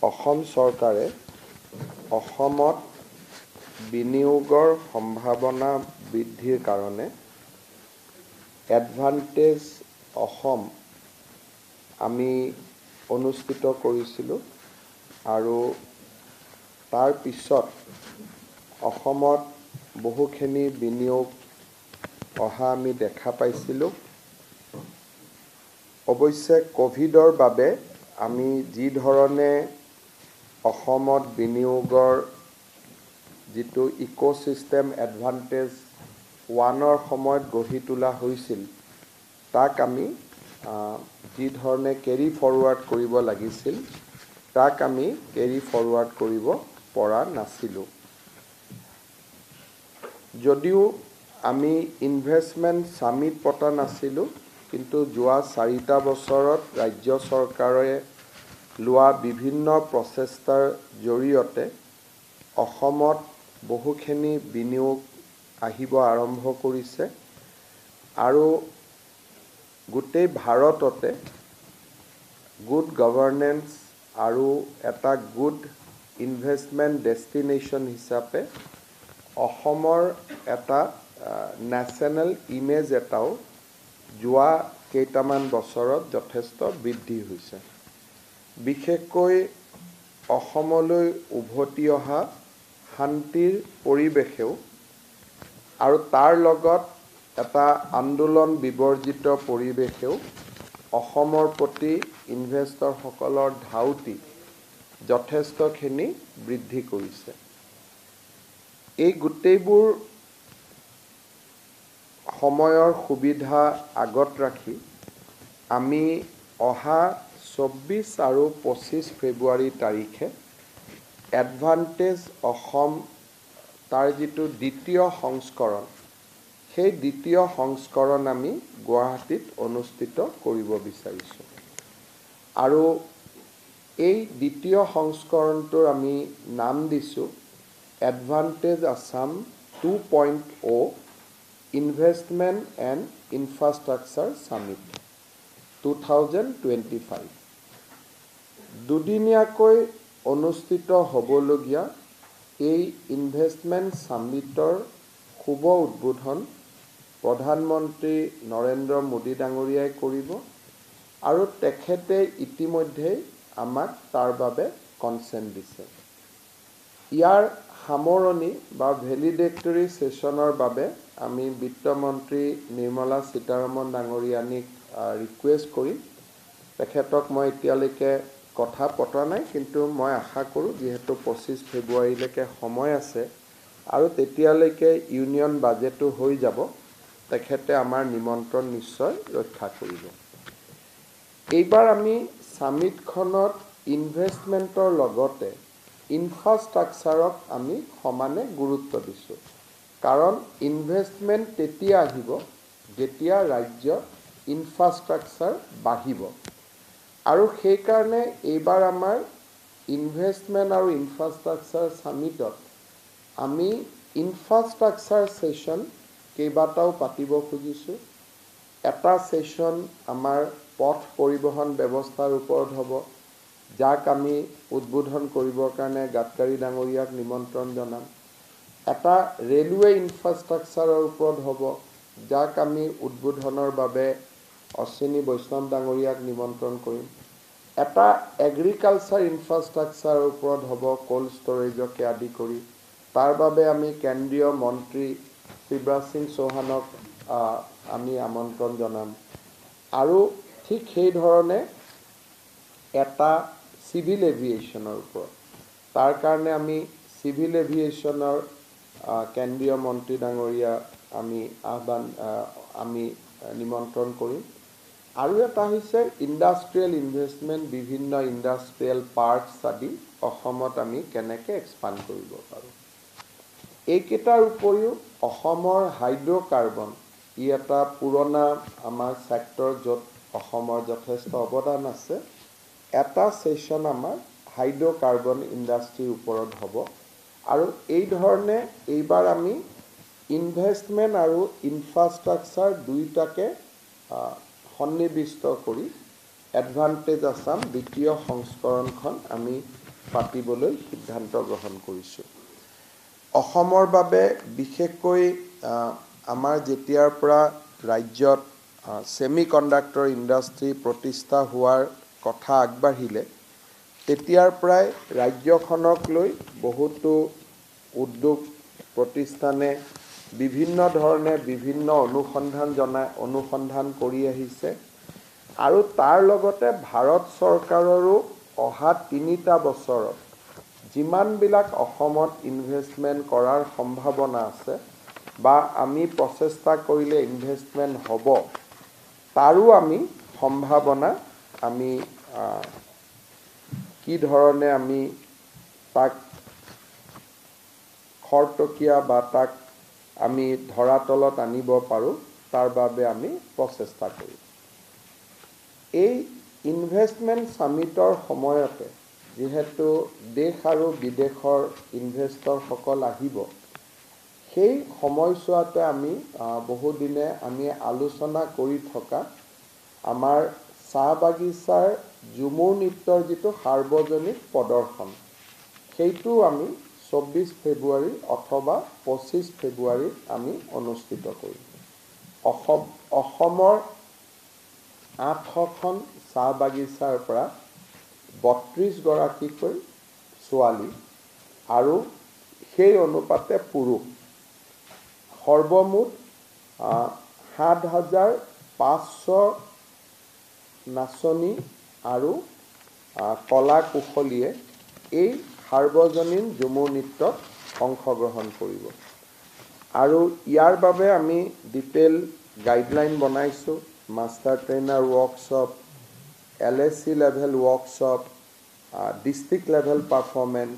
অসম চৰকাৰে অসমত বিনিয়োগৰ সম্ভাৱনা বৃদ্ধিৰ কাৰণে এডভান্টেজ অসম আমি অনুষ্ঠিত কৰিছিলোঁ আৰু তাৰ পিছত অসমত বহুখিনি বিনিয়োগ অহা আমি দেখা পাইছিলোঁ। অৱশ্যে কোভিডৰ বাবে আমি যি ধৰণে অসমত বিনিয়োগৰ যিটো ইক'চিষ্টেম এডভান্টেজ 1ৰ সময়ত গঢ়ি তোলা হৈছিল তাক আমি যি ধৰণে কেৰি ফৰৱাৰ্ড কৰিব লাগিছিল তাক আমি কেৰি ফৰৱাৰ্ড কৰিব পৰা নাছিলোঁ। যদিও আমি ইনভেষ্টমেণ্ট সামিট পতা নাছিলোঁ, কিন্তু যোৱা 4টা বছৰত ৰাজ্য চৰকাৰে লোৱা বিভিন্ন প্ৰচেষ্টাৰ জৰিয়তে অসমত বহুখিনি বিনিয়োগ আহিব আৰম্ভ কৰিছে আৰু গোটেই ভাৰততে গুড গভৰ্নেন্স আৰু এটা গুড ইনভেষ্টমেণ্ট ডেষ্টিনেশ্যন হিচাপে অসমৰ এটা নেশ্যনেল ইমেজ এটাও যোৱা কেইটামান বছৰত যথেষ্ট বৃদ্ধি হৈছে। বিশেষকৈ অসমলৈ উভতি অহা শান্তিৰ পৰিৱেশেও আৰু তাৰ লগত এটা আন্দোলন বিবৰ্জিত পৰিৱেশেও অসমৰ প্ৰতি ইনভেষ্টৰসকলৰ ধাউতি যথেষ্টখিনি বৃদ্ধি কৰিছে। এই গোটেইবোৰ সময়ৰ সুবিধা আগত ৰাখি আমি অহা 24 আৰু 25 ফেব্ৰুৱাৰী তাৰিখে এডভান্টেজ অসম তাৰ যিটো দ্বিতীয় সংস্কৰণ সেই দ্বিতীয় সংস্কৰণ আমি গুৱাহাটীত অনুষ্ঠিত কৰিব বিচাৰিছোঁ আৰু এই দ্বিতীয় সংস্কৰণটোৰ আমি নাম দিছোঁ advantage Assam 2.0 investment and infrastructure summit 2025। দুদিনীয়াকৈ অনুষ্ঠিত হ'বলগীয়া এই ইনভেষ্টমেণ্ট সামিটৰ শুভ উদ্বোধন প্ৰধানমন্ত্ৰী নৰেন্দ্ৰ মোদী ডাঙৰীয়াই কৰিব আৰু তেখেতে ইতিমধ্যে আমাক তাৰ বাবে কনচেণ্ট দিছে। ইয়াৰ সামৰণি বা ভেলিডেটৰী ছেছনৰ বাবে আমি বিত্তমন্ত্ৰী নিৰ্মলা সীতাৰমণ ডাঙৰীয়ানীক ৰিকুৱেষ্ট কৰিম। তেখেতক মই এতিয়ালৈকে কথা পতা নাই, কিন্তু মই আশা কৰোঁ যিহেতু 25 ফেব্ৰুৱাৰীলৈকে সময় আছে আৰু তেতিয়ালৈকে ইউনিয়ন বাজেটো হৈ যাব, তেখেতে আমাৰ নিমন্ত্ৰণ নিশ্চয় ৰক্ষা কৰিব। এইবাৰ আমি সামিটখনত ইনভেষ্টমেণ্টৰ লগতে ইনফ্ৰাষ্ট্ৰাকচাৰক আমি সমানে গুৰুত্ব দিছোঁ, কাৰণ ইনভেষ্টমেণ্ট তেতিয়া আহিব যেতিয়া ৰাজ্যত ইনফ্ৰাষ্ট্ৰাকচাৰ বাঢ়িব আৰু সেইকাৰণে এইবাৰ আমাৰ ইনভেষ্টমেণ্ট আৰু ইনফ্ৰাষ্ট্ৰাকচাৰ সামিটত আমি ইনফ্ৰাষ্ট্ৰাকচাৰ ছেছন কেইবাটাও পাতিব খুজিছোঁ। এটা ছেছন আমাৰ পথ পৰিবহণ ব্যৱস্থাৰ ওপৰত হ'ব, যাক আমি উদ্বোধন কৰিবৰ কাৰণে গাডকাৰী ডাঙৰীয়াক নিমন্ত্ৰণ জনাম। এটা ৰেলৱে ইনফ্ৰাষ্ট্ৰাকচাৰৰ ওপৰত হ'ব, যাক আমি উদ্বোধনৰ বাবে অশ্বিনী বৈষ্ণৱ ডাঙৰীয়াক নিমন্ত্ৰণ কৰিম। এটা এগ্ৰিকালচাৰ ইনফ্ৰাষ্ট্ৰাকচাৰৰ ওপৰত হ'ব, কোল্ড ষ্টৰেজকে আদি কৰি। তাৰ বাবে আমি কেন্দ্ৰীয় মন্ত্ৰী শিৱৰাজ সিং চৌহানক আমি আমন্ত্ৰণ জনাম আৰু ঠিক সেইধৰণে এটা চিভিল এভিয়েশ্যনৰ ওপৰত, তাৰ কাৰণে আমি চিভিল এভিয়েশ্যনৰ কেন্দ্ৰীয় মন্ত্ৰী ডাঙৰীয়া আমি নিমন্ত্ৰণ কৰিম। আৰু এটা হৈছে ইণ্ডাষ্ট্ৰিয়েল ইনভেষ্টমেণ্ট, বিভিন্ন ইণ্ডাষ্ট্ৰিয়েল পাৰ্কছ আদি অসমত আমি কেনেকৈ এক্সপাণ্ড কৰিব পাৰোঁ। এইকেইটাৰ উপৰিও অসমৰ হাইড্ৰ'কাৰ্বন, ই এটা পুৰণা আমাৰ ছেক্টৰ য'ত অসমৰ যথেষ্ট অৱদান আছে। এটা ছেছন আমাৰ হাইড্ৰ'কাৰ্বন ইণ্ডাষ্ট্ৰীৰ ওপৰত হ'ব আৰু এই ধৰণে এইবাৰ আমি ইনভেষ্টমেণ্ট আৰু ইনফ্ৰাষ্ট্ৰাকচাৰ দুয়োটাকে সন্নিৱিষ্ট কৰি এডভান্টেজ আসাম দ্বিতীয় সংস্কৰণখন আমি পাতিবলৈ সিদ্ধান্ত গ্ৰহণ কৰিছোঁ। অসমৰ বাবে বিশেষকৈ আমাৰ যেতিয়াৰ পৰা ৰাজ্যত ছেমি কণ্ডাক্টৰ ইণ্ডাষ্ট্ৰী প্ৰতিষ্ঠা হোৱাৰ কথা আগবাঢ়িলে তেতিয়াৰ পৰাই ৰাজ্যখনক লৈ বহুতো উদ্যোগ প্ৰতিষ্ঠানে বিভিন্ন ধৰণে বিভিন্ন অনুসন্ধান কৰি আহিছে আৰু তাৰ লগতে ভাৰত চৰকাৰৰো অহা ৩টা বছৰত যিমানবিলাক অসমত ইনভেষ্টমেণ্ট কৰাৰ সম্ভাৱনা আছে বা আমি প্ৰচেষ্টা কৰিলে ইনভেষ্টমেণ্ট হ'ব তাৰো আমি সম্ভাৱনা আমি কি ধৰণে আমি তাক খৰতকীয়া বা তাক আমি ধৰাতলত আনিব পাৰোঁ তাৰ বাবে আমি প্ৰচেষ্টা কৰিম। এই ইনভেষ্টমেণ্ট সামিটৰ সময়তে যেহেতু দেশ আৰু বিদেশৰ ইনভেষ্টৰসকল আহিব সেই সময়ছোৱাতে আমি বহুদিনে আমি আলোচনা কৰি থকা আমাৰ চাহ বাগিচাৰ ঝুমুৰ নৃত্যৰ যিটো সাৰ্বজনিক প্ৰদৰ্শন সেইটো আমি ২৪ ফেব্ৰুৱাৰী অথবা ২৫ ফেব্ৰুৱাৰীত আমি অনুষ্ঠিত কৰিম। অসমৰ ৮০০খন চাহ বাগিচাৰ পৰা ৩২ গৰাকীকৈ ছোৱালী আৰু সেই অনুপাতে পুৰুষ সৰ্বমুঠ ৭৫০০ নাচনী আৰু কলা কুশলীয়ে এই সাৰ্বজনীন ঝুমুৰ নৃত্যত অংশগ্ৰহণ কৰিব আৰু ইয়াৰ বাবে আমি ডিটেইল গাইডলাইন বনাইছোঁ। Master trainer workshop, LAC level workshop, district level performance,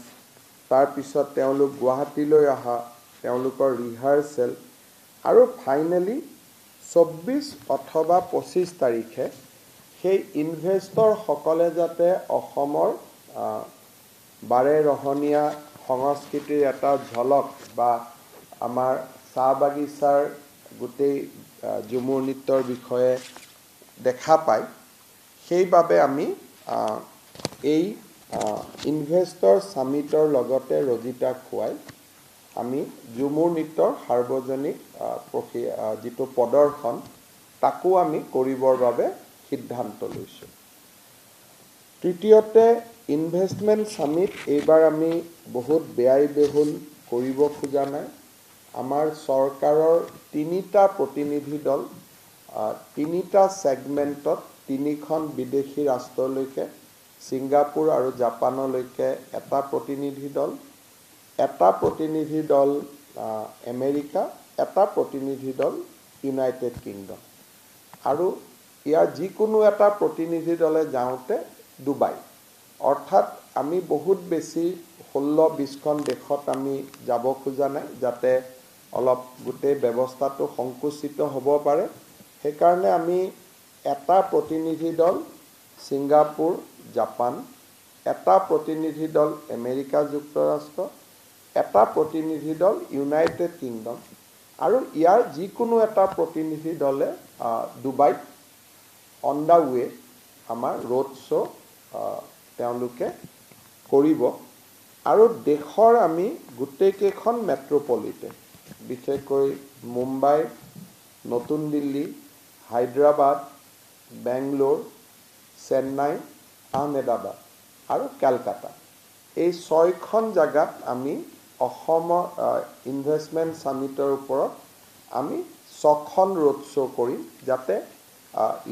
তাৰপিছত তেওঁলোক গুৱাহাটীলৈ অহা তেওঁলোকৰ ৰিহাৰ্চেল আৰু ফাইনেলি ২৪ অথবা ২৫ তাৰিখে সেই ইনভেষ্টৰসকলে যাতে অসমৰ বাৰেৰহণীয়া সংস্কৃতিৰ এটা ঝলক বা আমাৰ চাহ বাগিচাৰ গোটেই ঝুমুৰ নৃত্যৰ বিষয়ে দেখা পায় সেইবাবে আমি এই ইনভেষ্টৰ সামিটৰ লগতে ৰজিতা খুৱাই আমি ঝুমুৰ নৃত্যৰ সাৰ্বজনিক যিটো প্ৰদৰ্শন তাকো আমি কৰিবৰ বাবে সিদ্ধান্ত লৈছোঁ। তৃতীয়তে ইনভেষ্টমেণ্ট সামিট এইবাৰ আমি বহুত ব্যয়বহুল কৰিব খোজা নাই। আমাৰ চৰকাৰৰ ৩টা প্ৰতিনিধি দল ৩টা ছেগমেণ্টত ৩খন বিদেশী ৰাষ্ট্ৰলৈকে ছিংগাপুৰ আৰু জাপানলৈকে এটা প্ৰতিনিধি দল, এটা প্ৰতিনিধি দল আমেৰিকা, এটা প্ৰতিনিধি দল ইউনাইটেড কিংডম আৰু ইয়াৰ যিকোনো এটা প্ৰতিনিধি দলে যাওঁতে ডুবাই। অৰ্থাৎ আমি বহুত বেছি ১৬-২০খন দেশত আমি যাব খোজা নাই যাতে অলপ গোটেই ব্যৱস্থাটো সংকুচিত হ'ব পাৰে। সেইকাৰণে আমি এটা প্ৰতিনিধি দল ছিংগাপুৰ, জাপান, এটা প্ৰতিনিধি দল আমেৰিকা যুক্তৰাষ্ট্ৰ, এটা প্ৰতিনিধি দল ইউনাইটেড কিংডম আৰু ইয়াৰ যিকোনো এটা প্ৰতিনিধি দলে ডুবাইত অন দ্য ৱে আমাৰ ৰোড শ্ব' তেওঁলোকে কৰিব আৰু দেশৰ আমি গোটেইকেইখন মেট্ৰপলিটন বিশেষকৈ মুম্বাই, নতুন দিল্লী, হায়দৰাবাদ, বেংগলোৰ, চেন্নাই, আহমেদাবাদ আৰু কেলকাতা এই ৬খন জাগাত আমি অসমৰ ইনভেষ্টমেণ্ট সামিটৰ ওপৰত আমি ৬খন ৰোড শ্ব' কৰিম যাতে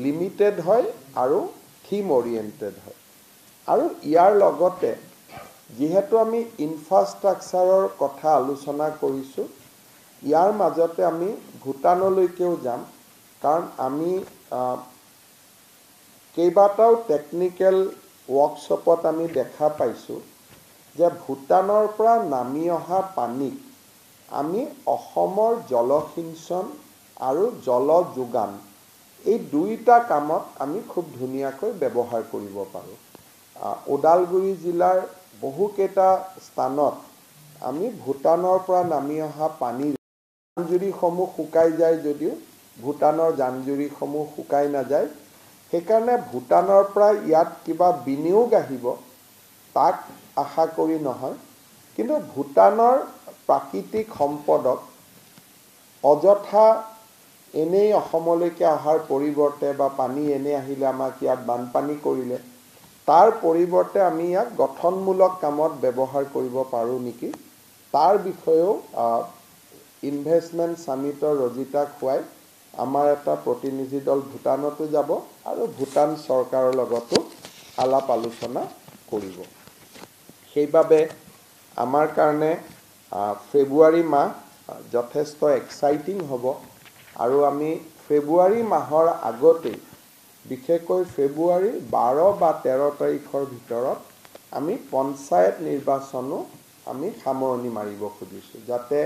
লিমিটেড হয় আৰু থিম অৰিয়েণ্টেড হয় আৰু ইয়াৰ লগতে যিহেতু আমি ইনফ্ৰাষ্ট্ৰাকচাৰৰ কথা আলোচনা কৰিছোঁ ইয়াৰ মাজতে আমি ভূটানলৈকেও যাম কাৰণ আমি কেইবাটাও টেকনিকেল ৱৰ্কশ্বপত আমি দেখা পাইছোঁ যে ভূটানৰ পৰা নামি অহা পানীক আমি অসমৰ জলসিঞ্চন আৰু জল যোগান এই দুইটা কামত আমি খুব ধুনীয়াকৈ ব্যৱহাৰ কৰিব পাৰোঁ। ওদালগুৰি জিলাৰ বহুকেইটা স্থানত আমি ভূটানৰ পৰা নামি অহা পানীৰ জান-জুৰিসমূহ শুকাই যায় যদিও ভূটানৰ জান-জুৰিসমূহ শুকাই নাযায়। সেইকাৰণে ভূটানৰ পৰা ইয়াত কিবা বিনিয়োগ আহিব তাক আশা কৰি নহয়, কিন্তু ভূটানৰ প্ৰাকৃতিক সম্পদক অযথা এনেই অসমলৈকে অহাৰ পৰিৱৰ্তে বা পানী এনে আহিলে আমাক ইয়াত বানপানী কৰিলে, তাৰ পৰিৱৰ্তে আমি ইয়াক গঠনমূলক কামত ব্যৱহাৰ কৰিব পাৰোঁ নেকি, তাৰ বিষয়েও ইনভেষ্টমেণ্ট সামিটৰ ৰজিতা খুৱাই আমাৰ এটা প্ৰতিনিধি দল ভূটানতো যাব আৰু ভূটান চৰকাৰৰ লগতো আলাপ আলোচনা কৰিব। সেইবাবে আমাৰ কাৰণে ফেব্ৰুৱাৰী মাহ যথেষ্ট এক্সাইটিং হ'ব আৰু আমি ফেব্ৰুৱাৰী মাহৰ আগতেই, বিশেষকৈ ফেব্ৰুৱাৰীৰ 12 বা 13 তাৰিখৰ ভিতৰত আমি পঞ্চায়ত নিৰ্বাচনো আমি সামৰণি মাৰিব খুজিছোঁ, যাতে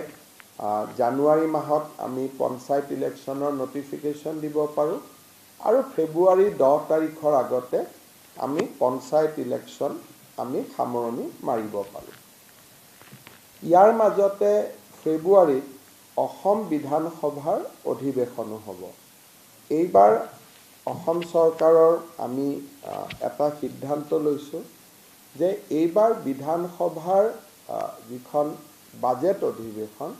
জানুৱাৰী মাহত আমি পঞ্চায়ত ইলেকশ্যনৰ নটিফিকেশ্যন দিব পাৰোঁ আৰু ফেব্ৰুৱাৰী 10 তাৰিখৰ আগতে আমি পঞ্চায়ত ইলেকশ্যন আমি সামৰণি মাৰিব পাৰোঁ। ইয়াৰ মাজতে ফেব্ৰুৱাৰীত অসম বিধানসভাৰ অধিৱেশনো হ'ব। এইবাৰ অসম চৰকাৰৰ আমি এটা সিদ্ধান্ত লৈছোঁ যে এইবাৰ বিধানসভাৰ যিখন বাজেট অধিৱেশন,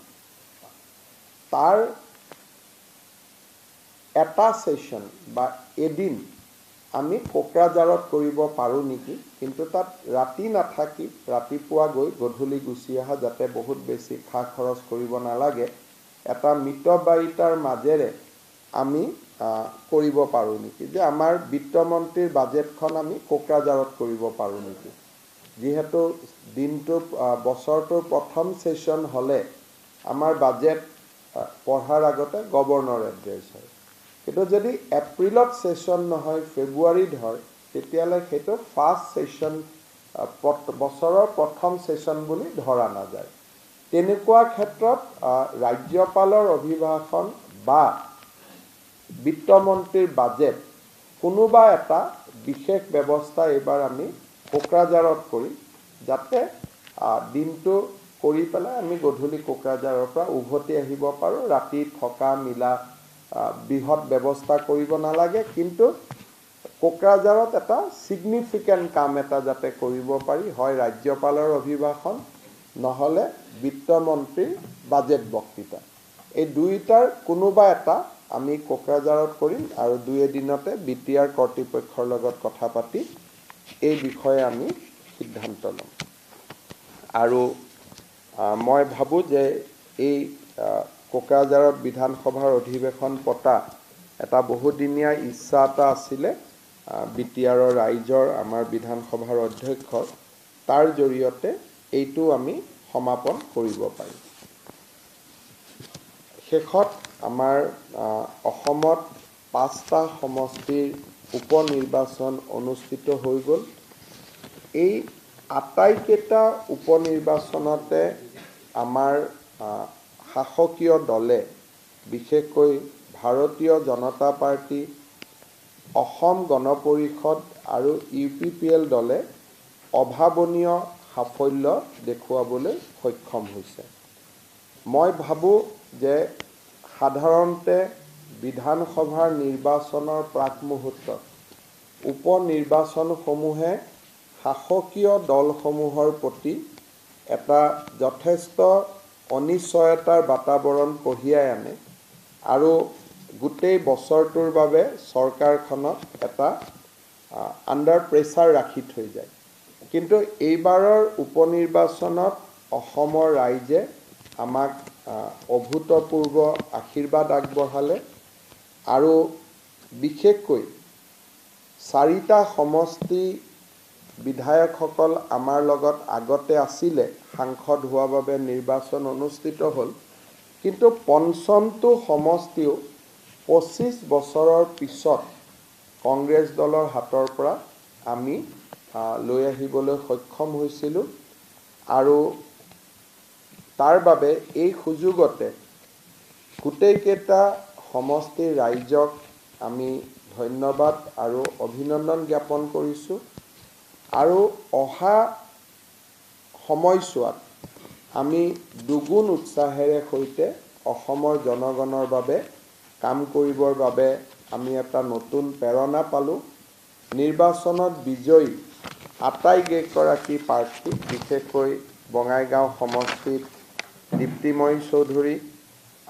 তাৰ এটা সেশন বা এদিন আমি কোকৰাঝাৰত কৰিব পাৰোঁ নেকি, কিন্তু তাত ৰাতি নাথাকি ৰাতিপুৱা গৈ গধূলি গুচি অহা, যাতে বহুত বেছি খা খৰচ কৰিব নালাগে, এটা মিতব্যয়িতাৰ মাজেৰে আমি কৰিব পাৰোঁ নেকি, যে আমাৰ বিত্তমন্ত্ৰীৰ বাজেটখন আমি কোকৰাঝাৰত কৰিব পাৰোঁ নেকি। যিহেতু দিনটো বছৰটোৰ প্ৰথম সেশন হ'লে আমাৰ বাজেট পঢ়াৰ আগতে গভৰ্ণৰ এড্ৰেছ হয়, কিন্তু যদি এপ্ৰিলত সেশন নহয় ফেব্ৰুৱাৰীত হয়, তেতিয়াহ'লে সেইটো ফাৰ্ষ্ট সেশন, বছৰৰ প্ৰথম সেশন বুলি ধৰা নাযায়। তেনেকুৱা ক্ষেত্ৰত ৰাজ্যপালৰ অভিভাষণ বা বিত্তমন্ত্ৰীৰ বাজেট কোনোবা এটা বিশেষ ব্যৱস্থা এইবাৰ আমি কোকৰাঝাৰত কৰি, যাতে দিনটো কৰি পেলাই আমি গধূলি কোকৰাঝাৰৰ পৰা উভতি আহিব পাৰোঁ, ৰাতি থকা মিলা বৃহৎ ব্যৱস্থা কৰিব নালাগে, কিন্তু কোকৰাঝাৰত এটা ছিগনিফিকেণ্ট কাম এটা যাতে কৰিব পাৰি, হয় ৰাজ্যপালৰ অভিভাষণ নহ'লে বিত্তমন্ত্ৰীৰ বাজেট বক্তৃতা, এই দুয়োটাৰ কোনোবা এটা আমি কোকৰাঝাৰত কৰিম আৰু 2 এদিনতে BTR কৰ্তৃপক্ষৰ লগত কথা পাতি এই বিষয়ে আমি সিদ্ধান্ত ল'ম। আৰু মই ভাবোঁ যে এই কোকৰাঝাৰত বিধানসভাৰ অধিৱেশন পতা এটা বহুদিনীয়া ইচ্ছা এটা আছিলে BTRৰ ৰাইজৰ, আমাৰ বিধানসভাৰ অধ্যক্ষৰ, তাৰ জৰিয়তে এইটো আমি সমাপন কৰিব পাৰিম। শেষত আমাৰ অসমত 5টা সমষ্টিৰ উপ নিৰ্বাচন অনুষ্ঠিত হৈ গ'ল। এই আটাইকেইটা উপ নিৰ্বাচনতে আমাৰ শাসকীয় দলে, বিশেষকৈ ভাৰতীয় জনতা পাৰ্টি, অসম গণ পৰিষদ আৰু UPPL দলে অভাৱনীয় সাফল্য দেখুৱাবলৈ সক্ষম হৈছে। মই ভাবোঁ যে সাধাৰণতে বিধানসভাৰ নিৰ্বাচনৰ প্ৰাক মুহূৰ্তত উপ নিৰ্বাচনসমূহে শাসকীয় দলসমূহৰ প্ৰতি এটা যথেষ্ট অনিশ্চয়তাৰ বাতাবৰণ কঢ়িয়াই আনে আৰু গোটেই বছৰটোৰ বাবে চৰকাৰখনক এটা আণ্ডাৰ প্ৰেছাৰ ৰাখি থৈ যায়। কিন্তু এইবাৰৰ উপ নিৰ্বাচনত অসমৰ ৰাইজে আমাক অভূতপূৰ্ব আশীৰ্বাদ আগবঢ়ালে আৰু বিশেষকৈ 4টা সমষ্টি বিধায়কসকল আমাৰ লগত আগতে আছিলে, সাংসদ হোৱাৰ বাবে নিৰ্বাচন অনুষ্ঠিত হ'ল, কিন্তু 5টো সমষ্টিও 25 বছৰৰ পিছত কংগ্ৰেছ দলৰ হাতৰ পৰা আমি লৈ আহিবলৈ সক্ষম হৈছিলোঁ আৰু তাৰ বাবে এই সুযোগতে গোটেইকেইটা সমষ্টিৰ ৰাইজক আমি ধন্যবাদ আৰু অভিনন্দন জ্ঞাপন কৰিছোঁ আৰু অহা সময়ছোৱাত আমি দুগুণ উৎসাহেৰে সৈতে অসমৰ জনগণৰ বাবে কাম কৰিবৰ বাবে আমি এটা নতুন প্ৰেৰণা পালোঁ। নিৰ্বাচনত বিজয়ী আটাইকেইগৰাকী প্ৰাৰ্থী বিশেষকৈ বঙাইগাঁও সমষ্টিত দীপ্তিময়ী চৌধুৰী,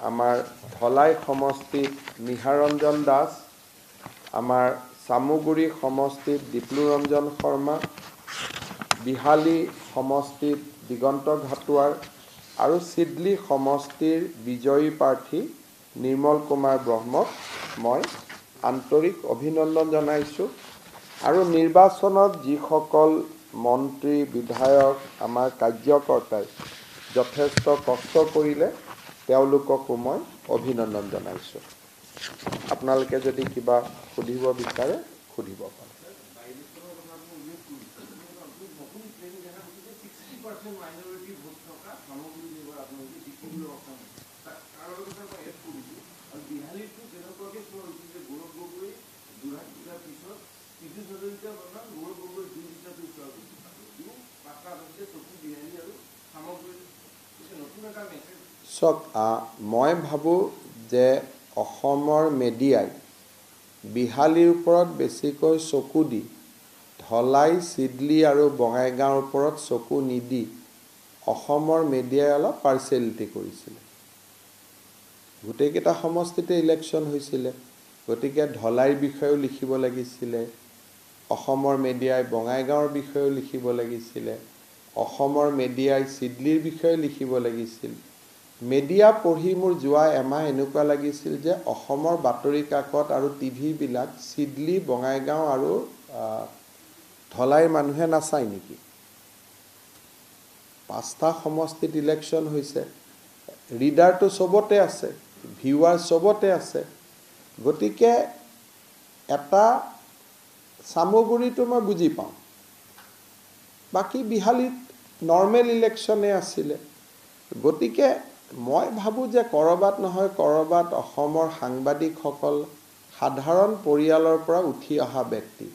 আমাৰ ধলাই সমষ্টিত নিহাৰঞ্জন দাস, আমাৰ চামুগুৰি সমষ্টিত ডিপ্লুৰঞ্জন শৰ্মা, বিহালী সমষ্টিত দিগন্ত ঘাটোৱাৰ আৰু চিডলি সমষ্টিৰ বিজয়ী প্ৰাৰ্থী নিৰ্মল কুমাৰ ব্ৰহ্মক মই আন্তৰিক অভিনন্দন জনাইছোঁ। আৰু নিৰ্বাচনত যিসকল মন্ত্ৰী বিধায়ক আমাৰ কাৰ্যকৰ্তাই যথেষ্ট কষ্ট কৰিলে তেওঁলোককো মই অভিনন্দন জনাইছোঁ। আপোনালোকে যদি কিবা সুধিব বিচাৰে সুধিব পাৰে। চাওক, মই ভাবোঁ যে অসমৰ মেডিয়াই বিহালীৰ ওপৰত বেছিকৈ চকু দি ধলাই, চিডলি আৰু বঙাইগাঁৱৰ ওপৰত চকু নিদি অসমৰ মেডিয়াই অলপ পাৰ্চিয়েলিটি কৰিছিলে। গোটেইকেইটা সমষ্টিতে ইলেকশ্যন হৈছিলে, গতিকে ধলাইৰ বিষয়েও লিখিব লাগিছিলে, অসমৰ মেডিয়াই বঙাইগাঁৱৰ বিষয়েও লিখিব লাগিছিলে, অসমৰ মেডিয়াই চিডলিৰ বিষয়ে লিখিব লাগিছিল। মেডিয়া পঢ়ি মোৰ যোৱা এমাহ এনেকুৱা লাগিছিল যে অসমৰ বাতৰি কাকত আৰু টিভিবিলাক চিডলি, বঙাইগাঁও আৰু ধলাইৰ মানুহে নাচায় নেকি? 5টা সমষ্টিত ইলেকশ্যন হৈছে, ৰিডাৰটো চবতে আছে, ভিউৱাৰ চবতে আছে। গতিকে এটা চামুগুৰিটো মই বুজি পাওঁ, বাকী বিহালীত নৰ্মেল ইলেকশ্যনে আছিলে। গতিকে মই ভাবোঁ যে ক'ৰবাত নহয় ক'ৰবাত অসমৰ সাংবাদিকসকল সাধাৰণ পৰিয়ালৰ পৰা উঠি অহা ব্যক্তি।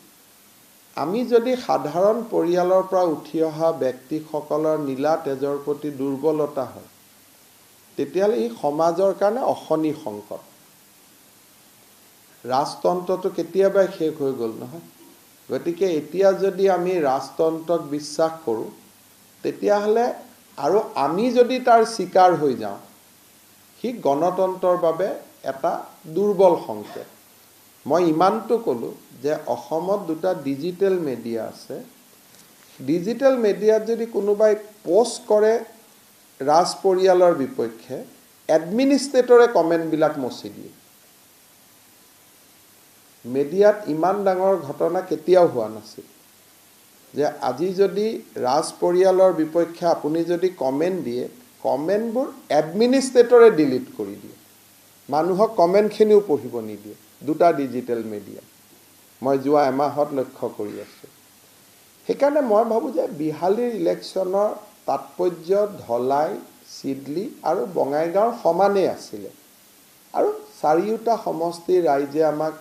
আমি যদি সাধাৰণ পৰিয়ালৰ পৰা উঠি অহা ব্যক্তিসকলৰ নীলা তেজৰ প্ৰতি দুৰ্বলতা হয়, তেতিয়াহ'লে ই সমাজৰ কাৰণে অশনি সংকট। ৰাজতন্ত্ৰটো কেতিয়াবাই শেষ হৈ গ'ল নহয়। গতিকে এতিয়া যদি আমি ৰাজতন্ত্ৰক বিশ্বাস কৰোঁ, তেতিয়াহ'লে আৰু আমি যদি তাৰ চিকাৰ হৈ যাওঁ, সি গণতন্ত্ৰৰ বাবে এটা দুৰ্বল সংকেত। মই ইমানটো ক'লোঁ যে অসমত 2টা ডিজিটেল মেডিয়া আছে। ডিজিটেল মেডিয়াত যদি কোনোবাই পোষ্ট কৰে ৰাজ পৰিয়ালৰ বিপক্ষে, এডমিনিষ্ট্ৰেটৰে কমেণ্টবিলাক মচি দিয়ে। মেডিয়াত ইমান ডাঙৰ ঘটনা কেতিয়াও হোৱা নাছিল যে আজি যদি ৰাজ পৰিয়ালৰ বিপক্ষে আপুনি যদি কমেণ্ট দিয়ে, কমেণ্টবোৰ এডমিনিষ্ট্ৰেটৰে ডিলিট কৰি দিয়ে, মানুহক কমেণ্টখিনিও পঢ়িব নিদিয়ে। 2টা ডিজিটেল মেডিয়া মই যোৱা এমাহত লক্ষ্য কৰি আছোঁ। সেইকাৰণে মই ভাবোঁ যে বিহালীৰ ইলেকশ্যনৰ তাৎপৰ্য ধলাই, চিডলি আৰু বঙাইগাঁৱৰ সমানেই আছিলে। আৰু 4টা সমষ্টিৰ ৰাইজে আমাক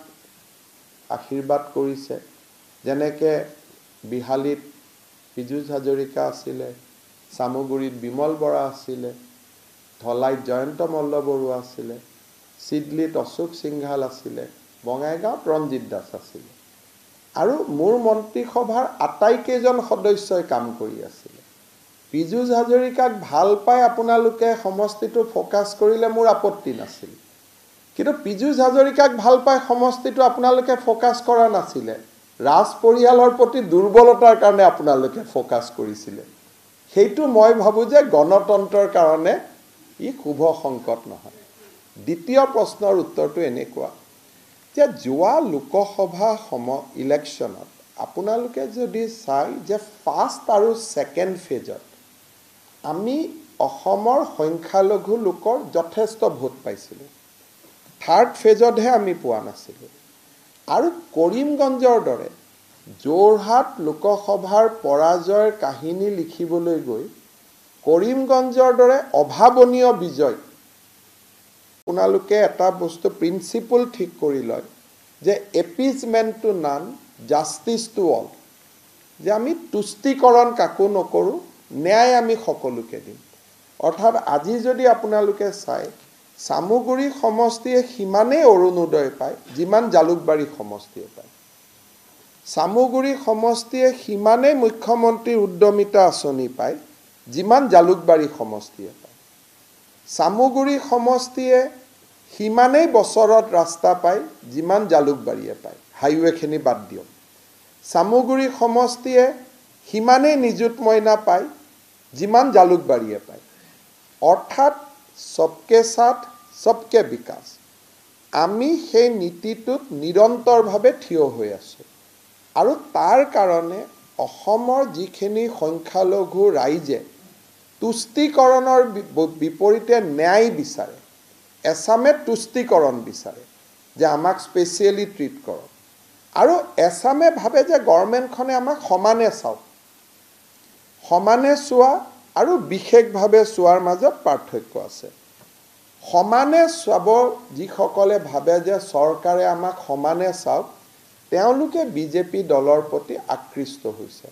আশীৰ্বাদ কৰিছে। যেনেকৈ বিহালীত পীযুষ হাজৰিকা আছিলে, চামুগুৰিত বিমল বৰা আছিলে, ধলাইত জয়ন্ত মল্ল বৰুৱা আছিলে, চিডলিত অশোক সিংঘাল আছিলে, বঙাইগাঁৱত ৰঞ্জিত দাস আছিলে। আৰু মোৰ মন্ত্ৰীসভাৰ আটাইকেইজন সদস্যই কাম কৰি আছিলে। পীযুষ হাজৰিকাক ভাল পাই আপোনালোকে সমষ্টিটো ফ'কাছ কৰিলে মোৰ আপত্তি নাছিল, কিন্তু পীযুষ হাজৰিকাক ভাল পাই সমষ্টিটো আপোনালোকে ফ'কাছ কৰা নাছিলে, ৰাজ পৰিয়ালৰ প্ৰতি দুৰ্বলতাৰ কাৰণে আপোনালোকে ফ'কাছ কৰিছিলে। সেইটো মই ভাবোঁ যে গণতন্ত্ৰৰ কাৰণে ই শুভ সংকট নহয়। দ্বিতীয় প্ৰশ্নৰ উত্তৰটো এনেকুৱা যে যোৱা লোকসভা ইলেকশ্যনত আপোনালোকে যদি চাই যে ফাৰ্ষ্ট আৰু ছেকেণ্ড ফেজত আমি অসমৰ সংখ্যালঘু লোকৰ যথেষ্ট ভোট পাইছিলোঁ, থাৰ্ড ফেজতহে আমি পোৱা নাছিলোঁ। আৰু কৰিমগঞ্জৰ দৰে যোৰহাট লোকসভাৰ পৰাজয়ৰ কাহিনী লিখিবলৈ গৈ কৰিমগঞ্জৰ দৰে অভাৱনীয় বিজয়, আপোনালোকে এটা বস্তু প্ৰিন্সিপল ঠিক কৰি লয় যে appeasement to none, justice to all, যে আমি তুষ্টিকৰণ কাকো নকৰোঁ, ন্যায় আমি সকলোকে দিম। অৰ্থাৎ আজি যদি আপোনালোকে চাই চামুগুৰি সমষ্টিয়ে সিমানেই অৰুণোদয় পায় যিমান জালুকবাৰী সমষ্টিয়ে পায়। চামুগুৰি সমষ্টিয়ে সিমানেই মুখ্যমন্ত্ৰীৰ উদ্যমিতা আঁচনি পায় যিমান জালুকবাৰী সমষ্টিয়ে পায়। চামুগুৰি সমষ্টিয়ে সিমানেই বছৰত ৰাস্তা পায় যিমান জালুকবাৰীয়ে পায়, হাইৱেখিনি বাদ দিয়ক। চামুগুৰি সমষ্টিয়ে সিমানেই নিযুত মইনা পায় যিমান জালুকবাৰীয়ে পায়। অৰ্থাৎ সবকে সাথ সবকে বিকাশ। আমি সেই নীতিটোত নিৰন্তৰভাৱে থিয় হৈ আছোঁ আৰু তাৰ কাৰণে অসমৰ যিখিনি সংখ্যালঘু ৰাইজে তুষ্টিকৰণৰ বিপৰীতে ন্যায় বিচাৰে, এছামে তুষ্টিকৰণ বিচাৰে যে আমাক স্পেচিয়েলি ট্ৰিট কৰক, আৰু এছামে ভাবে যে গভৰ্ণমেণ্টখনে আমাক সমানে চাওক। সমানে চোৱা আৰু বিশেষভাৱে চোৱাৰ মাজত পাৰ্থক্য আছে। সমানে চাব যিসকলে ভাবে যে চৰকাৰে আমাক সমানে চাওক, তেওঁলোকে বিজেপি দলৰ প্ৰতি আকৃষ্ট হৈছে।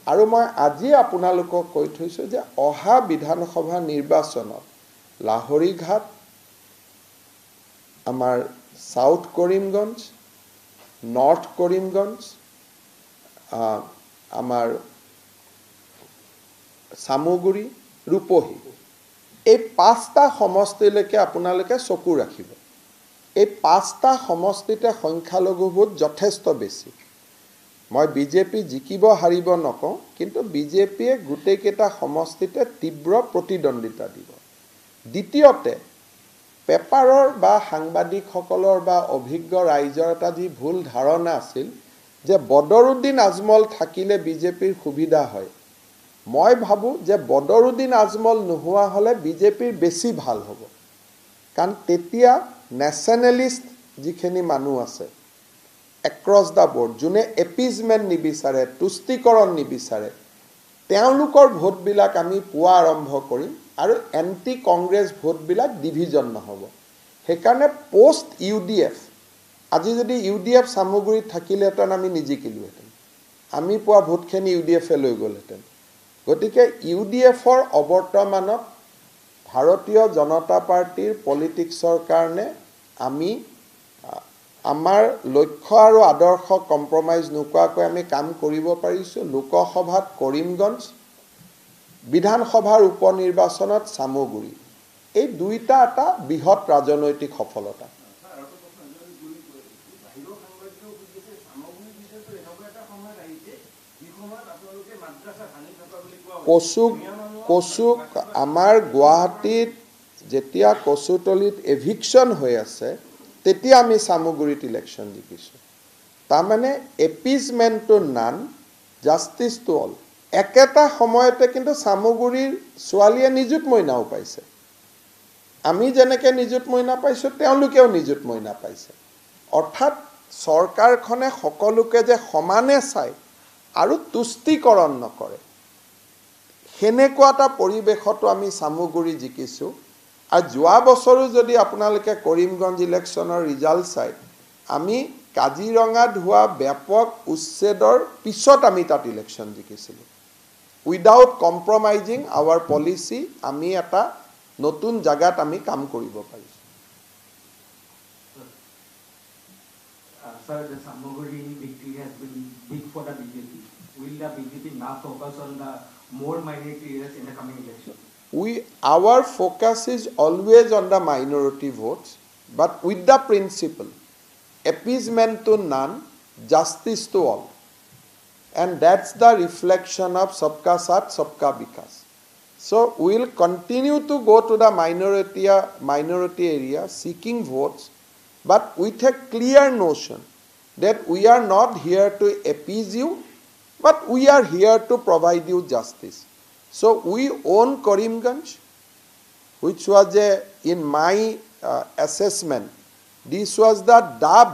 আৰু মই আজি আপোনালোকক কৈ থৈছোঁ যে অহা বিধানসভা নিৰ্বাচনত লাহৰীঘাট, আমাৰ সাউথ কৰিমগঞ্জ, নৰ্থ কৰিমগঞ্জ, আমাৰ চামুগুৰি, ৰূপহী, এই 5টা সমষ্টিলৈকে আপোনালোকে চকু ৰাখিব। এই 5টা সমষ্টিতে সংখ্যালঘু ভোট যথেষ্ট বেছি। মই বিজেপি জিকিব হাৰিব নকওঁ, কিন্তু বিজেপিয়ে গোটেইকেইটা সমষ্টিতে তীব্ৰ প্ৰতিদ্বন্দ্বিতা দিব। দ্বিতীয়তে, পেপাৰৰ বা সাংবাদিকসকলৰ বা অভিজ্ঞ ৰাইজৰ এটা যি ভুল ধাৰণা আছিল যে বদৰুদ্দিন আজমল থাকিলে বিজেপিৰ সুবিধা হয়। মই ভাবোঁ যে বদৰুদ্দিন আজমল নোহোৱা হ'লে বিজেপিৰ বেছি ভাল হ'ব, কাৰণ তেতিয়া নেশ্যনেলিষ্ট যিখিনি মানুহ আছে এক্ৰছ দ্য বৰ্ড, যোনে এপিজমেণ্ট নিবিচাৰে, তুষ্টিকৰণ নিবিচাৰে, তেওঁলোকৰ ভোটবিলাক আমি পোৱা আৰম্ভ কৰিম আৰু এণ্টি কংগ্ৰেছ ভোটবিলাক ডিভিজন নহ'ব। সেইকাৰণে পষ্ট UDF, আজি যদি UDF চামুগুৰিত থাকিলেহেঁতেন আমি নিজিকিলোহেঁতেন, আমি পোৱা ভোটখিনি UDFে লৈ গ'লহেঁতেন। গতিকে UDFৰ অৱৰ্তমানত ভাৰতীয় জনতা পাৰ্টিৰ পলিটিক্সৰ কাৰণে আমি আমাৰ লক্ষ্য আৰু আদৰ্শ কম্প্ৰমাইজ নোকোৱাকৈ আমি কাম কৰিব পাৰিছোঁ। লোকসভাত কৰিমগঞ্জ, বিধানসভাৰ উপনিৰ্বাচনত চামুগুৰি, এই দুইটা এটা বৃহৎ ৰাজনৈতিক সফলতা। কচুক আমাৰ গুৱাহাটীত যেতিয়া কচুতলিত এভিকশ্যন হৈ আছে তেতিয়া আমি চামুগুৰিত ইলেকশ্যন জিকিছোঁ। তাৰমানে appeasement to none, justice to all. একেটা সময়তে কিন্তু চামুগুৰিৰ ছোৱালীয়ে নিযুত মইনাও পাইছে। আমি যেনেকৈ নিযুত মইনা পাইছোঁ তেওঁলোকেও নিযুত মইনা পাইছে। অৰ্থাৎ চৰকাৰখনে সকলোকে যে সমানে চায় আৰু তুষ্টিকৰণ নকৰে, সেনেকুৱা এটা পৰিৱেশতো আমি চামুগুৰি জিকিছোঁ। আৰু যোৱা বছৰো যদি আপোনালোকে কৰিমগঞ্জ ইলেকশ্যনৰ ৰিজাল্ট চাই, আমি কাজিৰঙাত হোৱা ব্যাপক উচ্ছেদৰ পিছত আমি তাত ইলেকশ্যন জিকিছিলোঁ। উইদাউট কম্প্ৰমাইজিং আৱাৰ পলিচি আমি এটা নতুন জাগাত আমি কাম কৰিব পাৰিছোঁ। Sir, the Samoguri victory has been big for the BJP. Will the BJP now focus on the more minority areas in the coming election? Our focus is always on the minority votes, but with the principle, appeasement to none, justice to all. And that's the reflection of Sabka Saath, Sabka Vikas. So we will continue to go to the minority area seeking votes, but with a clear notion that we are not here to appease you, but we are here to provide you justice. So we own Karimganj, which was in my assessment, this was the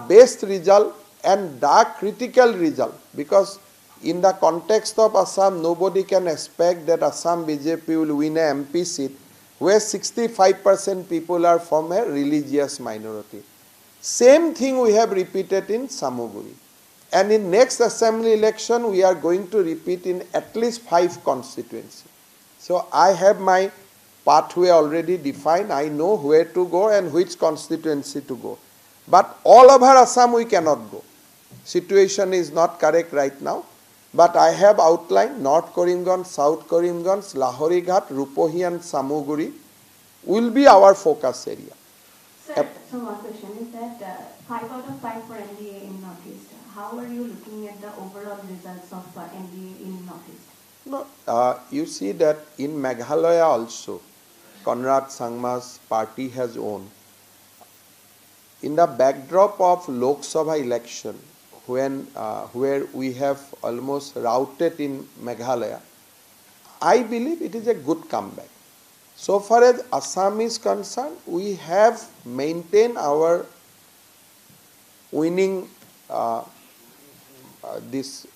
best result and the critical result, because in the context of Assam, nobody can expect that Assam BJP will win a MP seat where 65% people are from a religious minority. Same thing we have repeated in Samuguri. And in next assembly election, we are going to repeat in at least 5 constituencies. So I have my pathway already defined. I know where to go and which constituency to go. But all over Assam we cannot go. situation is not correct right now. But I have outlined North Karimganj, South Karimganj, Lahorighat, Rupohi and Samuguri will be our focus area. Sir, so one question is that 5 out of 5 for NDA in Northeast. How are you looking at the overall results of NDA in Northeast? No, you see that in Meghalaya also, Conrad Sangma's party has won. In the backdrop of Lok Sabha election, where we have almost routed in Meghalaya, I believe it is a good comeback. So far as Assam is concerned, we have maintained our winning this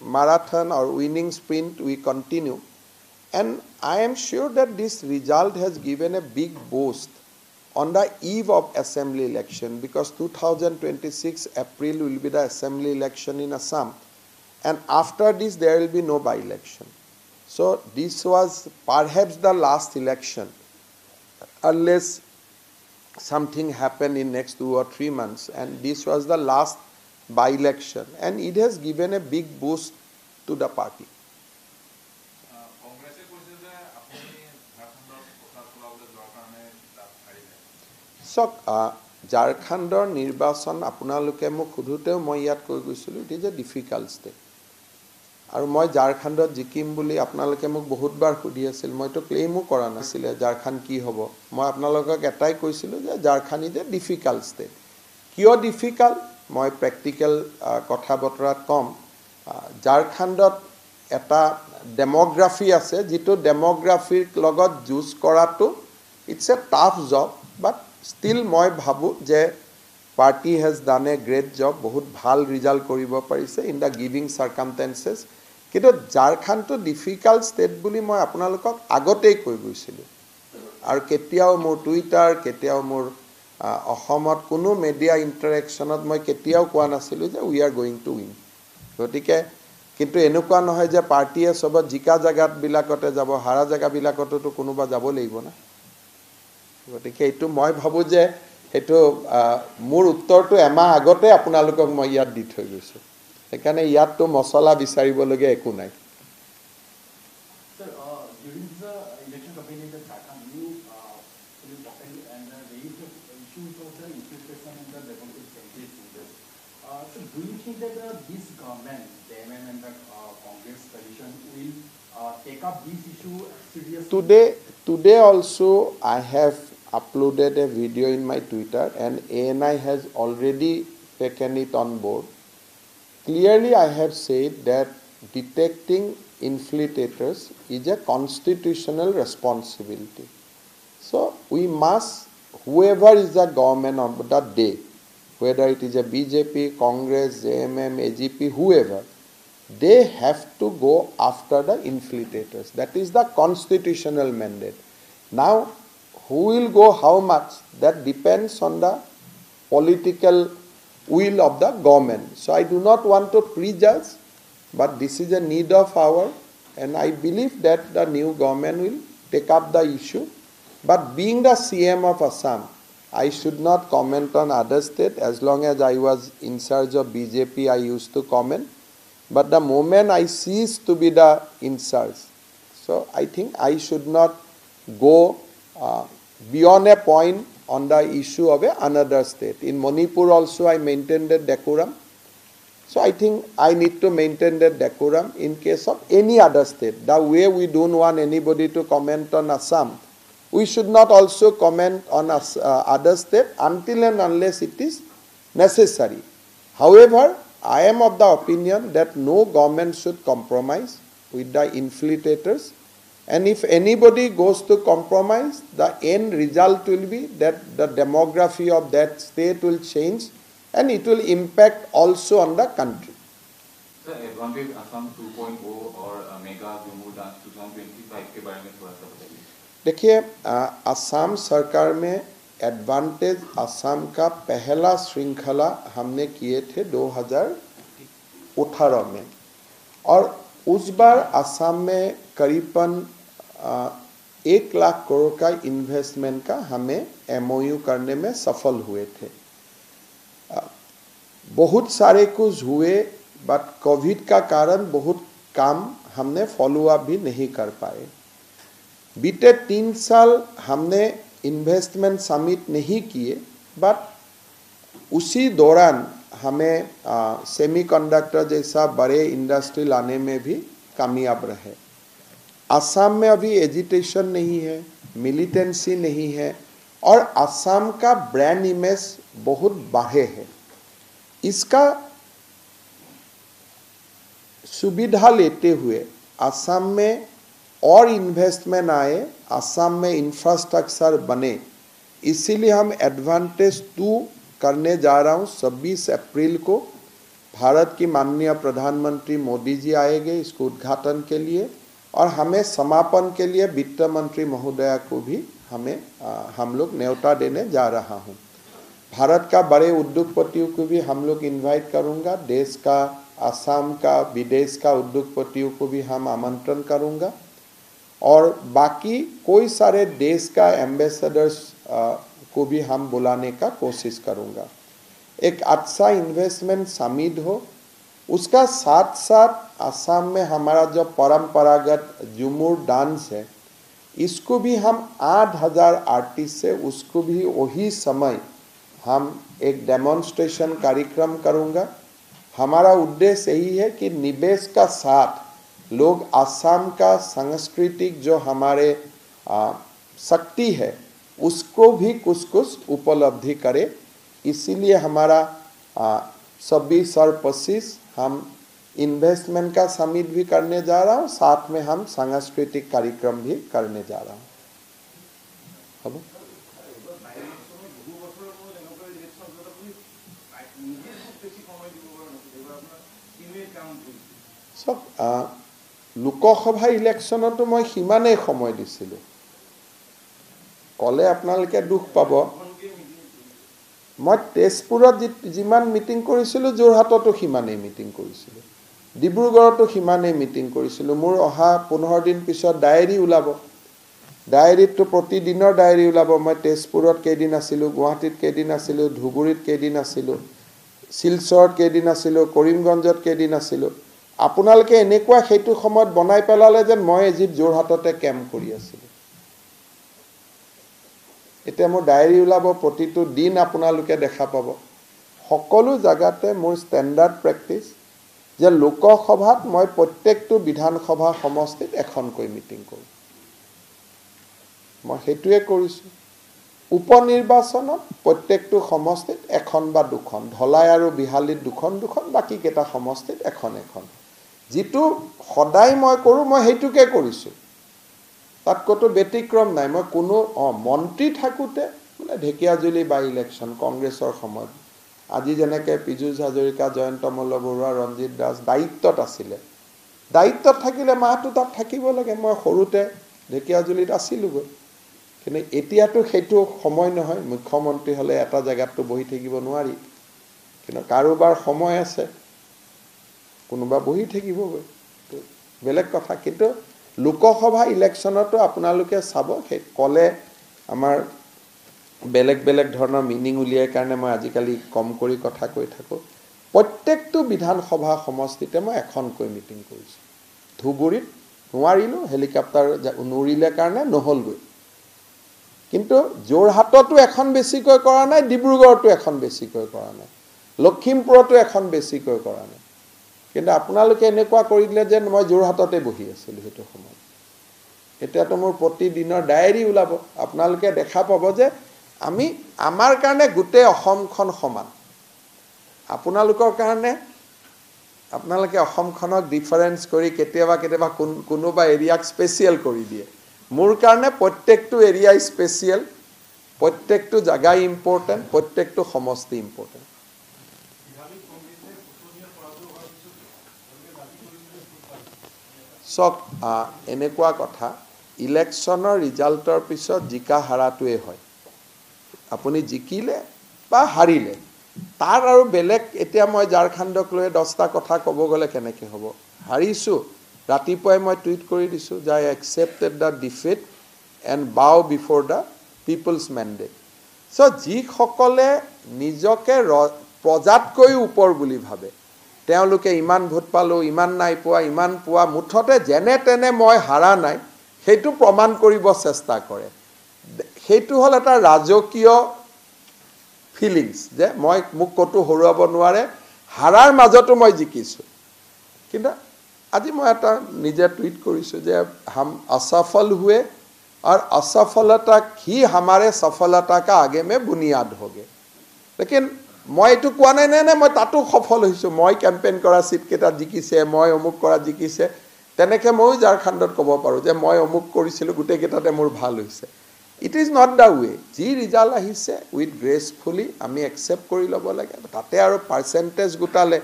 marathon or winning sprint, we continue. And I am sure that this result has given a big boost on the eve of assembly election, because 2026 April will be the assembly election in Assam, and after this there will be no by-election. So this was perhaps the last election, unless something happened in next 2 or 3 months, and this was the last by-election, and it has given a big boost to the party. So, Jharkhandৰ নিৰ্বাচন আপোনালোকে মোক খুধুতেও মই ইয়াত কৈ গৈছিলো, it is a difficult state. আৰু মই ঝাৰখণ্ডত জিকিম বুলি আপোনালোকে মোক বহুতবাৰ সুধি আছিল, মইতো ক্লেইমো কৰা নাছিলে ঝাৰখণ্ড কি হ'ব। মই আপোনালোকক এটাই কৈছিলো যে Jharkhand is a difficult state. কিয় ডিফিকাল্ট মই প্ৰেক্টিকেল কথা বতৰাত কম। ঝাৰখণ্ডত এটা ডেমোগ্ৰাফি আছে, যিটো ডেমোগ্ৰাফিৰ লগত যুঁজ কৰাটো it's a tough job, but still মই ভাবোঁ যে party has done a great job, বহুত ভাল ৰিজাল্ট কৰিব পাৰিছে ইন দ্য গিভিং চাৰ্কামটেঞ্চেছ। কিন্তু ঝাৰখণ্ডটো ডিফিকাল্ট ষ্টেট বুলি মই আপোনালোকক আগতেই কৈ গৈছিলোঁ, আৰু কেতিয়াও মোৰ টুইটাৰ, কেতিয়াও মোৰ অসমত কোনো মিডিয়া ইণ্টাৰেকশ্যনত মই কেতিয়াও কোৱা নাছিলোঁ যে we are going to win. গতিকে কিন্তু এনেকুৱা নহয় যে পাৰ্টিয়ে চবত জিকা জেগাবিলাকতে যাব, হাৰা জেগাবিলাকতো কোনোবা যাব লাগিব না। গতিকে এইটো মই ভাবোঁ যে সেইটো মোৰ উত্তৰটো এমাহ আগতে আপোনালোকক মই ইয়াত দি থৈ গৈছোঁ, সেইকাৰণে ইয়াততো মছলা বিচাৰিবলগীয়া একো নাই। Today also I have uploaded a video in my Twitter, and ANI has already taken it on board. Clearly I have said that detecting infiltrators is a constitutional responsibility. So we must, whoever is the government on that day, whether it is a BJP, Congress, JMM, AGP, whoever, they have to go after the infiltrators. That is the constitutional mandate. Now, who will go how much, that depends on the political will of the government. So I do not want to prejudge, but this is a need of hour, and I believe that the new government will take up the issue. But being the CM of Assam, I should not comment on other state. As long as I was in charge of BJP, I used to comment. But the moment I cease to be the in charge, so I think I should not go beyond a point on the issue of another state. In Manipur also I maintained the decorum. So I think I need to maintain the decorum in case of any other state. The way we don't want anybody to comment on Assam, we should not also comment on other state until and unless it is necessary. However, I am of the opinion that no government should compromise with the infiltrators. And if anybody goes to compromise, the end result will be that the demography of that state will change, and it will impact also on the country. Sir, advantage Assam 2.0 और mega Jammu dance 2025 के बारे में थोड़ा सा बताइए। देखिए, असम सरकार में advantage Assam का पहला श्रृंखला हमने किए थे 2018 में, और उस बार असम में करीबन 1 लाख करोड़ का इन्वेस्टमेंट का हमें MOU करने में सफल हुए थे। बहुत सारे कुछ हुए, बट कोविड का कारण बहुत काम हमने फॉलो अप भी नहीं कर पाए। बीते 3 साल हमने इन्वेस्टमेंट समिट नहीं किए, बट उसी दौरान हमें सेमीकंडक्टर जैसा बड़े इंडस्ट्री लाने में भी कामयाब रहे। असम में अभी एजिटेशन नहीं है, मिलिटेंसी नहीं है, और असम का ब्रांड इमेज बहुत बढ़े है। इसका सुविधा लेते हुए असम में और इन्वेस्टमेंट आए, असम में इंफ्रास्ट्रक्चर बने, इसीलिए हम एडवांटेज 2 करने जा रहा हूँ। 26 अप्रैल को भारत की माननीय प्रधानमंत्री मोदी जी आएंगे इसको उद्घाटन के लिए, और हमें समापन के लिए वित्त मंत्री महोदया को भी हम लोग न्योता देने जा रहा हूँ। भारत का बड़े उद्योगपतियों को भी हम लोग इन्वाइट करूँगा, देश का, असम का, विदेश का उद्योगपतियों को भी हम आमंत्रण करूँगा, और बाकी कोई सारे देश का एम्बेसडर्स को भी हम बुलाने का कोशिश करूँगा। एक अच्छा इन्वेस्टमेंट समिट हो, उसका साथ साथ असम में हमारा जो परंपरागत झूमर डांस है, इसको भी हम 8000 आर्टिस्ट से उसको भी वही समय हम एक डेमोन्स्ट्रेशन कार्यक्रम करूँगा। हमारा उद्देश्य यही है कि निवेश का साथ लोग असम का सांस्कृतिक जो हमारे शक्ति है उसको भी कुछ कुछ उपलब्धि करे। इसीलिए हमारा 26 और 25 हम इन्वेस्टमेंट का समिट भी करने जा रहा हूँ, साथ में हम सांस्कृतिक कार्यक्रम भी करने जा रहा हूँ। अब सब लोकसभा इलेक्शनতো मैं সিমানেই সময় দিছিলোঁ। কলে আপোনালোকে দুখ পাব, মই তেজপুৰত যিমান মিটিং কৰিছিলোঁ যোৰহাটতো সিমানেই মিটিং কৰিছিলোঁ, ডিব্ৰুগড়তো সিমানেই মিটিং কৰিছিলোঁ। মোৰ অহা 15 দিন পিছত ডায়েৰী ওলাব, ডায়েৰীটো প্ৰতিদিনৰ ডায়েৰী ওলাব। মই তেজপুৰত কেইদিন আছিলোঁ, গুৱাহাটীত কেইদিন আছিলোঁ, ধুবুৰীত কেইদিন আছিলোঁ, শিলচৰত কেইদিন আছিলোঁ, কৰিমগঞ্জত কেইদিন আছিলোঁ। আপোনালোকে এনেকুৱা সেইটো সময়ত বনাই পেলালে যেন মই এজিত যোৰহাটতে কেম্প কৰি আছিলোঁ। এতিয়া মোৰ ডায়েৰী ওলাব, প্ৰতিটো দিন আপোনালোকে দেখা পাব। সকলো জায়গাতে মোৰ ষ্টেণ্ডাৰ্ড প্ৰেক্টিছ যে লোকসভাত মই প্ৰত্যেকটো বিধানসভা সমষ্টিত এখনকৈ মিটিং কৰোঁ। মই সেইটোৱে কৰিছোঁ। উপনিৰ্বাচনত প্ৰত্যেকটো সমষ্টিত এখন বা দুখন, ধলাই আৰু বিহালীত দুখন দুখন, বাকী কেইটা সমষ্টিত এখন এখন। যিটো সদায় মই কৰোঁ মই সেইটোকে কৰিছোঁ, তাত কতো ব্যতিক্ৰম নাই। মই কোনো মন্ত্ৰী থাকোঁতে মানে ঢেকীয়াজুলি বাই ইলেকশ্যন কংগ্ৰেছৰ সময়ত, আজি যেনেকৈ পীযুষ হাজৰিকা, জয়ন্ত মল্ল বৰুৱা, ৰঞ্জিত দাস দায়িত্বত আছিলে, দায়িত্বত থাকিলে মাহটো তাত থাকিব লাগে। মই সৰুতে ঢেকীয়াজুলিত আছিলোঁগৈ, কিন্তু এতিয়াতো সেইটো সময় নহয়। মুখ্যমন্ত্ৰী হ'লে এটা জেগাততো বহি থাকিব নোৱাৰি, কিন্তু কাৰোবাৰ সময় আছে, কোনোবা বহি থাকিবগৈ, বেলেগ কথা। কিন্তু লোকসভা ইলেকশ্যনতো আপোনালোকে চাব, সেই কলে আমাৰ বেলেগ বেলেগ ধৰণৰ মিনিং উলিয়াই কাৰণে মই আজিকালি কম কৰি কথা কৈ থাকোঁ। প্ৰত্যেকটো বিধানসভা সমষ্টিতে মই এখনকৈ মিটিং কৰিছোঁ। ধুবুৰীত নোৱাৰিলোঁ, হেলিকপ্টাৰ নুৰিলে কাৰণে নহ'লগৈ, কিন্তু যোৰহাটতো এখন বেছিকৈ কৰা নাই, ডিব্ৰুগড়তো এখন বেছিকৈ কৰা নাই, লখিমপুৰতো এখন বেছিকৈ কৰা নাই। কিন্তু আপোনালোকে এনেকুৱা কৰি দিলে যেন মই যোৰহাটতে বহি আছিলোঁ সেইটো সময়ত। এতিয়াতো মোৰ প্ৰতিদিনৰ ডায়েৰী ওলাব, আপোনালোকে দেখা পাব যে আমাৰ কাৰণে গোটেই অসমখন সমান। আপোনালোকৰ কাৰণে আপোনালোকে অসমখনক ডিফাৰেঞ্চ কৰি কেতিয়াবা কেতিয়াবা কোনোবা এৰিয়াক স্পেচিয়েল কৰি দিয়ে। মোৰ কাৰণে প্ৰত্যেকটো এৰিয়া স্পেচিয়েল, প্ৰত্যেকটো জাগা ইম্পৰ্টেণ্ট, প্ৰত্যেকটো সমষ্টি ইম্পৰ্টেণ্ট। চক এনেকুৱা কথা, ইলেকশ্যনৰ ৰিজাল্টৰ পিছত জিকা হাৰাটোৱে হয়। আপুনি জিকিলে বা হাৰিলে তাৰ আৰু বেলেগ, এতিয়া মই ঝাৰখণ্ডক লৈ 10টা কথা ক'ব গ'লে কেনেকৈ হ'ব। হাৰিছোঁ, ৰাতিপুৱাই মই টুইট কৰি দিছোঁ যে আই একচেপ্টেড দ্য ডিফিট এণ্ড বাও বিফৰ দ্য পিপলছ মেণ্ডেট। চ' যিসকলে নিজকে প্ৰজাতকৈ ওপৰ বুলি ভাবে তেওঁলোকে ইমান ভোট পালো ইমান নাই পোৱা ইমান পোৱা মুঠতে যেনে তেনে মই হাৰা নাই সেইটো প্ৰমাণ কৰিব চেষ্টা কৰে সেইটো হল এটা ৰাজকীয় ফিলিংস যে মই মোক কতো হৰুৱাব নোৱাৰে হাৰাৰ মাজতো মই জিকিছো কিন্তু আজি মই এটা নিজে টুইট কৰিছো যে हम असफल हुए और असफलता ही हमारे सफलता का आगे में बुनियाद होगे लेकिन মই এটো কোৱা নাই নে মই তাতো সফল হৈছো মই কেম্পেইন কৰা সিট কেটা জিকিছে মই অমুক কৰা জিকিছে তেনেকে মই ঝাৰখণ্ডত ক'ব পাৰো যে মই অমুক কৰিছিলো গুটে কেটাতে মোৰ ভাল হৈছে It is not the way. যি ৰিজাল্ট আহিছে with gracefully আমি accept কৰি ল'ব লাগে তাতে আৰু পাৰ্সেন্টেজ গুটালে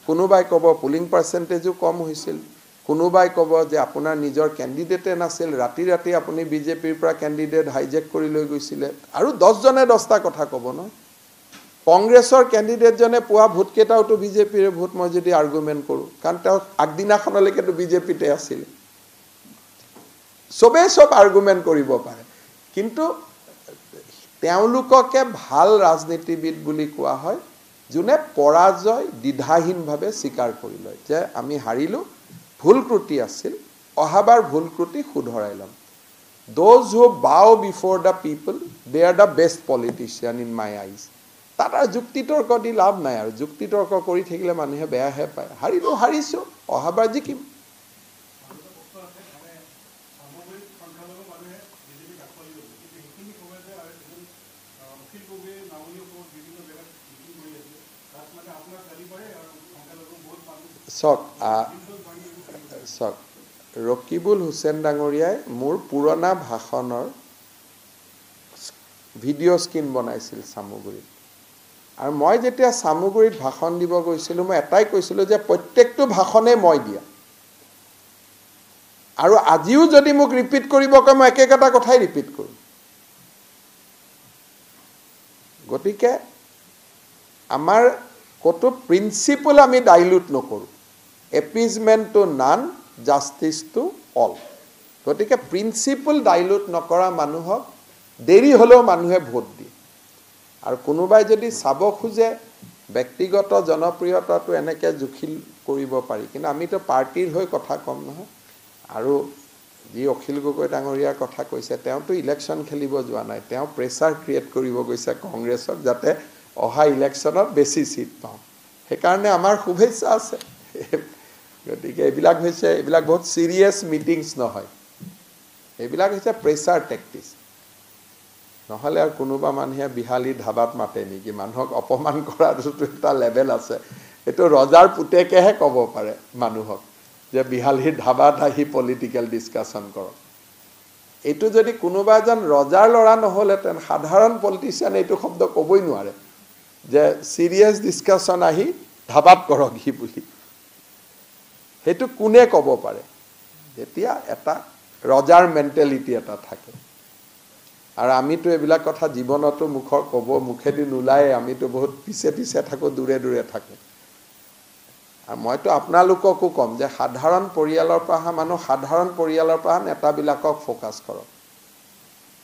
কোনোবাই ক'ব পুলিং পাৰ্সেন্টেজও কম হৈছিল কোনোবাই ক'ব যে আপোনাৰ নিজৰ ক্যান্ডিডেটে নাছিল ৰাতি ৰাতি আপুনি বিজেপিৰ পৰা ক্যান্ডিডেট হাইজেক কৰি লৈ গৈছিল আৰু 10 জনে 10টা কথা ক'ব ন কংগ্ৰেছৰ ক্যান্ডিডেট জনে পোৱা ভোট কেটাওটো বিজেপিৰ ভোট মই যদি আৰ্গুমেন্ট কৰো কাৰণ তেওঁ আগদিনাখনলৈকেটো বিজেপিতে আছিল সব আৰ্গুমেন্ট কৰিব পাৰে কিন্তু তেওঁলোককে ভাল ৰাজনীতিবিদ বুলি কোৱা হয় যোনে পৰাজয় দ্বিধাহীনভাৱে স্বীকাৰ কৰি লয় যে আমি হাৰিলো ভুল ত্ৰুটি আছিল অহাবাৰ ভুল ত্ৰুটি শুধৰাই লম those who bow before the people they are the best politician in my eyes তাটা যুক্তিতৰ্ক দি লাভ নাই আৰু যুক্তিতৰ্ক কৰি থাকিলে মানুহে বেয়াহে পায় হাৰিলো হাৰিছো অহাবাৰ জিকিম সক ৰকিবুল হুছেইন ডাঙৰীয়াই মোৰ পুৰণা ভাষণৰ ভিডিঅ' স্ক্ৰীন বনাইছিল সামগ্ৰী আৰু মই যেতিয়া সামগ্ৰীত ভাষণ দিব গৈছিলো মই এটাই কৈছিলো যে প্ৰত্যেকটো ভাষণে মই দিয়া আৰু আজিও যদি মোক ৰিপিট কৰিব কয় মই একেটা কথাই ৰিপিট কৰিম গতিকে আমাৰ কত প্ৰিন্সিপল আমি ডাইলুট নকৰো appeasement to none justice to all গতিকে প্ৰিন্সিপল ডাইলুট নকৰা মানুহক দেৰি হলেও মানুহে ভোট দিয়ে আৰু কোনোবাই যদি চাব খুজে ব্যক্তিগত জনপ্ৰিয়তাটো এনেকে জুখিল কৰিব পাৰি কিন্তু আমিতো পাৰ্টিৰ হৈ কথা কম নহয় আৰু যি অখিল গগৈ ডাঙৰীয়াৰ কথা কৈছে তেওঁতো ইলেকশন খেলিব যোৱা নাই তেওঁ প্ৰেসাৰ ক্ৰিয়েট কৰিব গৈছে কংগ্ৰেছক যাতে অহা ইলেকশনত বেছি সিট পাও হেকাৰণে আমাৰ শুভেচ্ছা আছে গতিকে এইবিলাক বহুত সিৰিয়াস মিটিংস নহয় এইবিলাক হৈছে প্ৰেসাৰ টেকটিক্স নহলে আৰু কোনোবা মানুহে বিহালী ধাবাত মাতে নেকি মানুহক অপমান কৰাটো এটা লেভেল আছে এটো ৰজাৰ পুতেকেহে ক'ব পাৰে মানুহক যে বিহালীৰ ধাবাত আহি পলিটিক্যাল ডিসকাশন কৰক এটো যদি কোনোবা এজন ৰজাৰ লৰা নহলেতেন সাধাৰণ পলিটিশিয়ান এটো শব্দ ক'বই নোৱাৰে যে সিৰিয়াস ডিসকাশন আহি ধাবাত কৰক হি বুলি হেতু কোনে ক'ব পাৰে যেতিয়া এটা ৰজাৰ মেন্টালিটি এটা থাকে আৰু আমিতো এবিলাক কথা জীৱনতো মুখৰ ক'ব মুখেদি নুলাই আমিতো বহুত পিছে থাকো দূৰে দূৰে থাকো আৰু মইতো আপোনালোককো কম যে সাধাৰণ পৰিয়ালৰ পৰা মানুহ সাধাৰণ পৰিয়ালৰ পৰা নেতাবিলাকক ফোকাস কৰক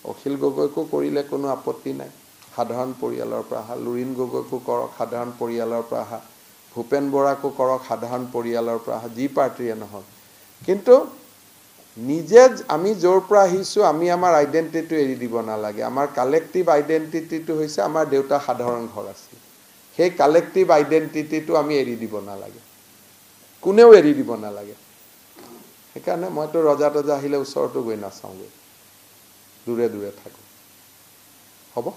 অখিল গগৈকো কৰিলে কোনো আপত্তি নাই সাধাৰণ পৰিয়ালৰ পৰা লুৰিন গগৈকো কৰক সাধাৰণ পৰিয়ালৰ পৰা ভূপেন বৰাকো কৰক সাধাৰণ পৰিয়ালৰ পৰা যি পাৰ্টিয়ে নহওক কিন্তু নিজে আমি জোৰ পৰা আহিছো আমি আমাৰ আইডেন্টিটি এৰি দিব নালাগে আমাৰ কালেক্টিভ আইডেন্টিটিটো হৈছে আমাৰ দেউতা সাধাৰণ ঘৰ আছিল সেই কালেক্টিভ আইডেন্টিটিটো আমি এৰি দিব নালাগে কোনেও এৰি দিব নালাগে হেকাৰণে মইতো ৰজা তজা আহিলে ওচৰটো গৈ নাচাওঁগে দূৰে দূৰে থাকো হ'ব